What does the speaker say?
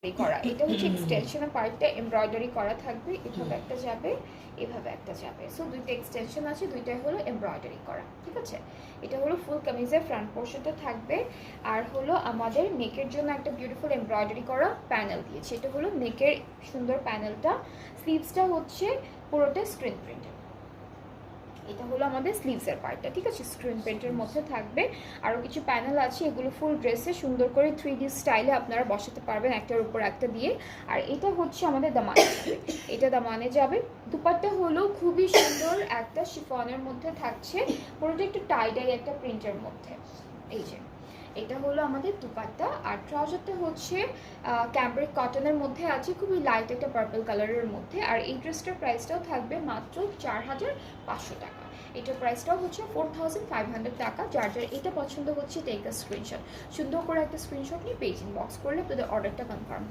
করা, এটা হচ্ছে এক্সটেনশনের পার্টটা এমব্রয়ডারি করা থাকবে, এভাবে একটা যাবে, এভাবে একটা যাবে। সো দুইটা এক্সটেনশন আছে, দুইটাই হলো এমব্রয়ডারি করা, ঠিক আছে। এটা হলো ফুল কামিজের ফ্রন্ট পোর্শনটা থাকবে। আর হলো আমাদের নেকের জন্য একটা বিউটিফুল এমব্রয়ডারি করা প্যানেল দিয়েছে, এটা হলো নেকের সুন্দর প্যানেলটা। স্লিভসটা হচ্ছে পুরোটা স্ক্রিন প্রিন্টেড, এটা হলো আমাদের স্লিভসের পার্টটা, ঠিক আছে। স্ক্রিন প্রিন্টের মধ্যে থাকবে। আরও কিছু প্যানেল আছে, এগুলো ফুল ড্রেসে সুন্দর করে 3D স্টাইলে আপনারা বসাতে পারবেন একটার উপর একটা দিয়ে। আর এটা হচ্ছে আমাদের দামানে যাবে, এটা দামানে যাবে। দুপাট্টা হলো খুবই সুন্দর একটা শিফনের মধ্যে থাকছে, পুরোটা একটু টাইডাই একটা প্রিন্টের মধ্যে। এই যে এটা হলো আমাদের দুপাট্টা। আর ট্রাউজারটা হচ্ছে ক্যাম্ব্রিক কটনের মধ্যে আছে, খুবই লাইট একটা পার্পল কালারের মধ্যে। আর এই ড্রেসটার প্রাইসটাও থাকবে মাত্র 4500 টাকা। এটার প্রাইসটাও হচ্ছে 4500 টাকা। যার যার এটা পছন্দ হচ্ছে টেক আ স্ক্রিনশট, সুন্দর করে একটা স্ক্রিনশট নিয়ে পেজ ইনবক্স করলে আপনাদের অর্ডারটা কনফার্ম